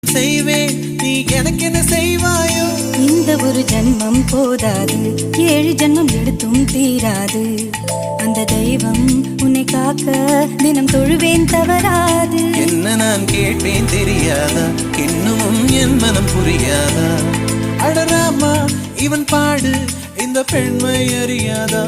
செய்வேன், நீ எனக்கு என்ன செய்வாயோ? இந்த ஒரு ஜன்மம் போதாது, 7 ஜன்மம் எடுத்தும் தீராது. அந்த தெய்வம் உன்னை காக்க தினம் தொழுவேன் தவறாது. என்ன நான் கேட்டேன் தெரியாதா, இன்னும் என் மனம் புரியாதா? அடராமா இவன் பாடு இந்த பெண்மை அறியாதா?